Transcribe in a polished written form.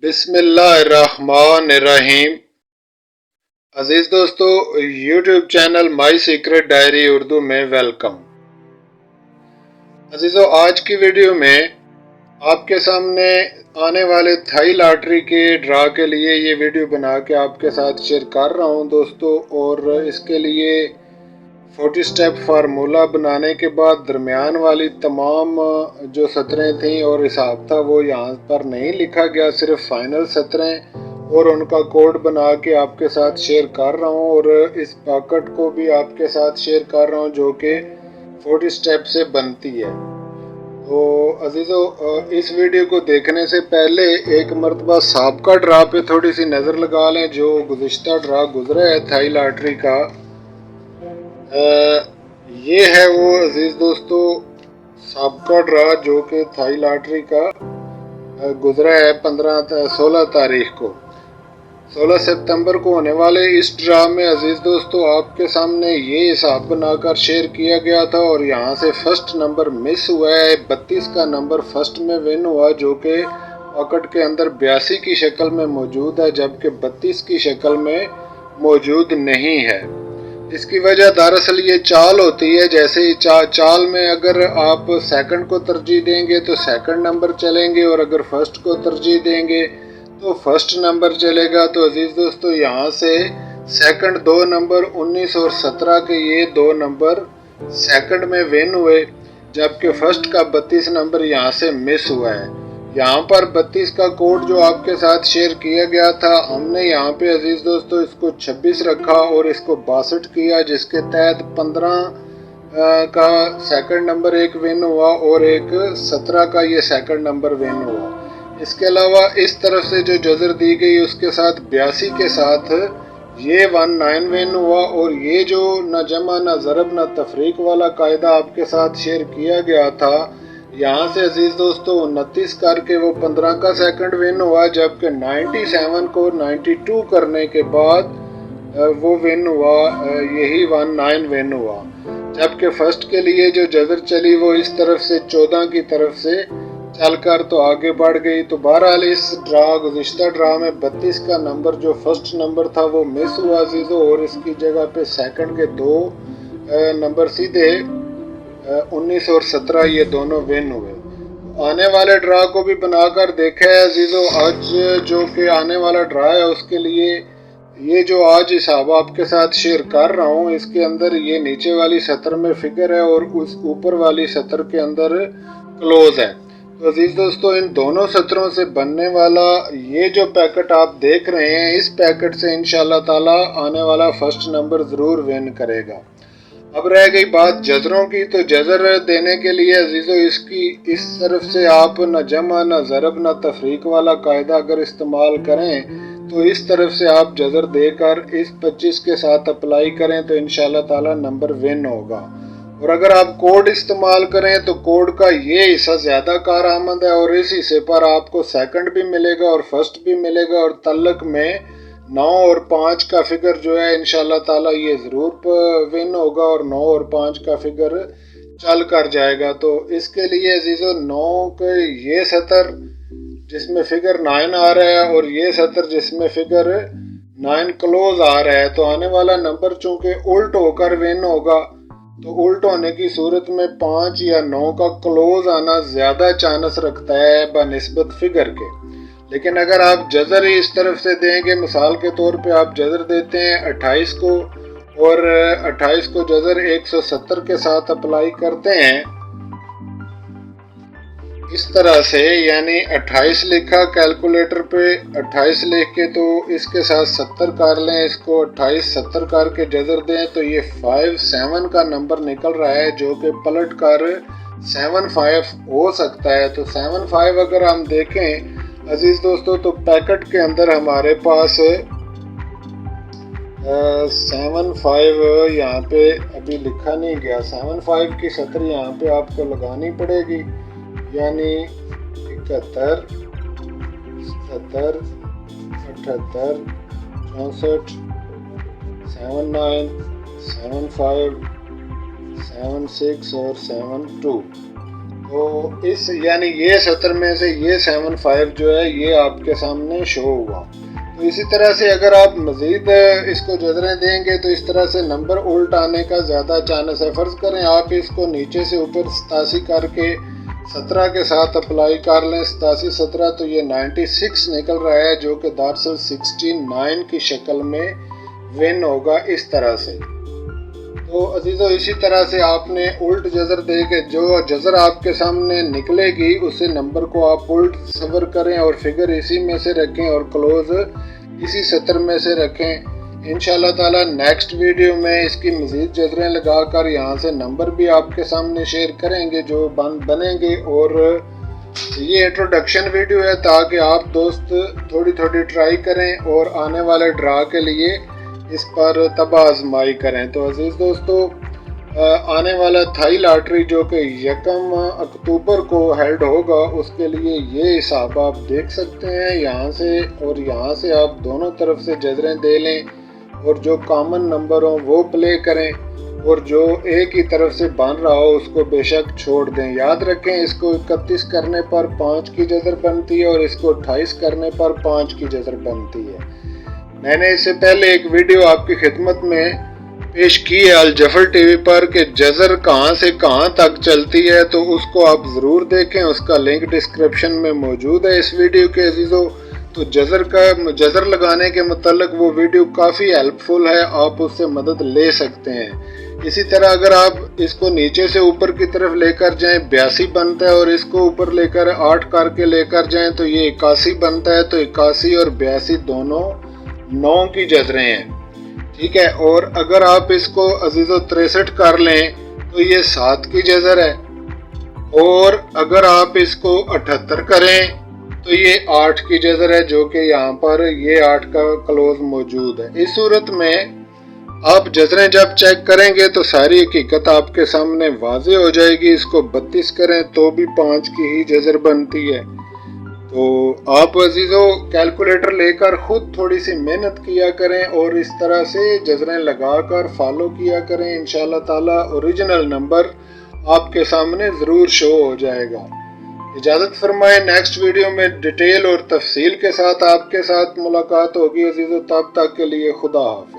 बिस्मिल्लाहिर्रहमानिर्रहीम। अजीज दोस्तों, YouTube channel my secret diary Urdu में वेलकम। अजीजों, आज की वीडियो में आपके सामने आने वाले थाई लॉटरी के ड्रा के लिए ये वीडियो बना के आपके साथ शेयर कर रहा हूँ दोस्तों। और इसके लिए 40 स्टेप फार्मूला बनाने के बाद दरमियान वाली तमाम जो सतरें थीं और हिसाब था वो यहाँ पर नहीं लिखा गया, सिर्फ फाइनल सतरें और उनका कोड बना के आपके साथ शेयर कर रहा हूँ। और इस पॉकेट को भी आपके साथ शेयर कर रहा हूँ जो कि 40 स्टेप से बनती है। तो अजीज़ों, इस वीडियो को देखने से पहले एक मरतबा साबका ड्रा पे थोड़ी सी नज़र लगा लें। जो गुज़िश्ता ड्रा गुजरा है थाई लॉटरी का, ये है वो अजीज दोस्तों साबका ड्रा जो कि थाई लॉटरी का गुजरा है 16 तारीख को, 16 सितंबर को होने वाले इस ड्रा में अजीज दोस्तों आपके सामने ये हिसाब बनाकर शेयर किया गया था। और यहाँ से फर्स्ट नंबर मिस हुआ है, 32 का नंबर फर्स्ट में विन हुआ जो कि पॉकेट के अंदर 82 की शक्ल में मौजूद है, जबकि 32 की शक्ल में मौजूद नहीं है। इसकी वजह दरअसल ये चाल होती है। जैसे ही चाल में अगर आप सेकंड को तरजीह देंगे तो सेकंड नंबर चलेंगे, और अगर फर्स्ट को तरजीह देंगे तो फर्स्ट नंबर चलेगा। तो अजीज दोस्तों, यहाँ से सेकंड 2 नंबर 19 और 17 के ये 2 नंबर सेकंड में विन हुए, जबकि फर्स्ट का 32 नंबर यहाँ से मिस हुआ है। यहाँ पर 32 का कोड जो आपके साथ शेयर किया गया था, हमने यहाँ पे अजीज दोस्तों इसको 26 रखा और इसको 62 किया, जिसके तहत 15 का सेकंड नंबर एक विन हुआ और एक 17 का ये सेकंड नंबर विन हुआ। इसके अलावा इस तरफ से जो जजर दी गई उसके साथ 82 के साथ ये 19 विन हुआ। और ये जो न जमा न ज़रब न तफरीक वाला कायदा आपके साथ शेयर किया गया था, यहाँ से अजीज दोस्तों 29 करके वो 15 का सेकंड विन हुआ, जबकि 97 को 92 करने के बाद वो विन हुआ, यही 19 विन हुआ। जबकि फर्स्ट के लिए जो जजर चली वो इस तरफ से 14 की तरफ से चलकर तो आगे बढ़ गई। तो बहरहाल इस ड्रा गुज़िश्ता ड्रा में 32 का नंबर जो फर्स्ट नंबर था वो मिस हुआ अजीज़ों, और इसकी जगह पे सेकंड के 2 नंबर सीधे 19 और 17 ये दोनों विन हुए। आने वाले ड्रा को भी बनाकर देखा है अजीज़ों। आज जो कि आने वाला ड्रा है उसके लिए ये जो आज हिसाब आपके साथ शेयर कर रहा हूँ, इसके अंदर ये नीचे वाली सतर में फिगर है और उस ऊपर वाली सतर के अंदर क्लोज है। तो अजीज दोस्तों, इन दोनों सतरों से बनने वाला ये जो पैकेट आप देख रहे हैं, इस पैकेट से इंशाल्लाह ताला आने वाला फर्स्ट नंबर ज़रूर विन करेगा। अब रह गई बात जजरों की, तो जजर देने के लिए अजीज़ों इसकी इस तरफ से आप न जमा न ज़रब न तफरीक वाला कायदा अगर इस्तेमाल करें तो इस तरफ से आप जजर देकर इस 25 के साथ अप्लाई करें तो इंशाल्लाह ताला नंबर विन होगा। और अगर आप कोड इस्तेमाल करें तो कोड का ये हिस्सा ज़्यादा कारआमद है और इस हिस्से पर आपको सेकंड भी मिलेगा और फर्स्ट भी मिलेगा, और तल्लक में 9 और 5 का फिगर जो है इंशाल्लाह ताला ये ज़रूर विन होगा और 9 और 5 का फिगर चल कर जाएगा। तो इसके लिए अजीज़ों 9 के ये सतर जिसमें फिगर 9 आ रहा है और ये सतर जिसमें फिगर 9 क्लोज आ रहा है, तो आने वाला नंबर चूँकि उल्ट होकर विन होगा, तो उल्ट होने की सूरत में 5 या 9 का क्लोज आना ज़्यादा चांस रखता है बनिस्बत फिगर के। लेकिन अगर आप जजर ही इस तरफ से देंगे, मिसाल के तौर पे आप जजर देते हैं 28 को और 28 को जजर 170 के साथ अप्लाई करते हैं इस तरह से, यानी 28 लिखा कैलकुलेटर पे 28 लिख के तो इसके साथ 70 कर लें, इसको 28 70 करके जजर दें तो ये 57 का नंबर निकल रहा है जो कि पलट कर 75 हो सकता है। तो 75 अगर हम देखें अजीज दोस्तों तो पैकेट के अंदर हमारे पास 75 यहाँ पे अभी लिखा नहीं गया, 75 की सतर यहाँ पे आपको लगानी पड़ेगी, यानी 71 77 78 64 79 75 76 और 72। تو اس یعنی یہ 70 میں سے یہ 75 جو ہے یہ آپ کے سامنے شو ہوا۔ تو اسی طرح سے اگر آپ مزید اس کو جذریں دیں گے تو اس طرح سے نمبر الٹ آنے کا زیادہ چانس ہے۔ فرض کریں آپ اس کو نیچے سے اوپر 87 کر کے 17 کے ساتھ اپلائی کر لیں، 87 17 تو یہ 96 نکل رہا ہے، جو کہ دراصل 69 کی شکل میں ون ہوگا اس طرح سے۔ تو عزیزو اسی طرح سے آپ نے الٹ جذر دے کے جو جذر آپ کے سامنے نکلے گی اسے نمبر کو آپ الٹ تصور کریں اور فگر اسی میں سے رکھیں اور کلوز اسی 70 میں سے رکھیں۔ انشاءاللہ تعالی نیکسٹ ویڈیو میں اس کی مزید جذریں لگا کر یہاں سے نمبر بھی آپ کے سامنے شیئر کریں گے جو بنیں گے، اور یہ انٹروڈکشن ویڈیو ہے تاکہ آپ دوست تھوڑی تھوڑی ٹرائی کریں اور آنے والے ڈرا کے لیے اس پر تباہ آزمائی کریں۔ تو عزیز دوستو، آنے والا تھائی لاٹری جو کہ 1 اکتوبر کو ہیلڈ ہوگا اس کے لیے یہ حساب آپ دیکھ سکتے ہیں یہاں سے، اور یہاں سے آپ دونوں طرف سے جذریں دے لیں اور جو کامن نمبر ہوں وہ پلے کریں، اور جو ایک ہی طرف سے بن رہا ہو اس کو بے شک چھوڑ دیں۔ یاد رکھیں اس کو 31 کرنے پر 5 کی جذر بنتی ہے اور اس کو 28 کرنے پر 5 کی جذر بنتی ہے۔ میں نے اس سے پہلے ایک ویڈیو آپ کی خدمت میں پیش کی ہے الجفر ٹی وی پر کہ جذر کہاں سے کہاں تک چلتی ہے، تو اس کو آپ ضرور دیکھیں، اس کا لنک ڈسکرپشن میں موجود ہے اس ویڈیو کے عزیزو۔ تو جذر لگانے کے متعلق وہ ویڈیو کافی ہیلپ فل ہے، آپ اس سے مدد لے سکتے ہیں۔ اسی طرح اگر آپ اس کو نیچے سے اوپر کی طرف لے کر جائیں 82 بنتا ہے، اور اس کو اوپر لے کر 8 کر کے لے کر جائیں تو یہ 81 بنتا ہے۔ تو 81 اور 82 دونوں 9 کی جذریں ہیں، ٹھیک ہے۔ اور اگر آپ اس کو عزیزو 63 کر لیں تو یہ 7 کی جذر ہے، اور اگر آپ اس کو 78 کریں تو یہ 8 کی جذر ہے، جو کہ یہاں پر یہ 8 کا کلوز موجود ہے۔ اس صورت میں آپ جذریں جب چیک کریں گے تو ساری حقیقت آپ کے سامنے واضح ہو جائے گی۔ اس کو 32 کریں تو بھی 5 کی ہی جذر بنتی ہے۔ تو آپ عزیزو کیلکولیٹر لے کر خود تھوڑی سی محنت کیا کریں اور اس طرح سے جذریں لگا کر فالو کیا کریں، انشاءاللہ تعالی اوریجنل نمبر آپ کے سامنے ضرور شو ہو جائے گا۔ اجازت فرمائیں، نیکسٹ ویڈیو میں ڈیٹیل اور تفصیل کے ساتھ آپ کے ساتھ ملاقات ہوگی عزیزو، تب تک کے لیے خدا حافظ۔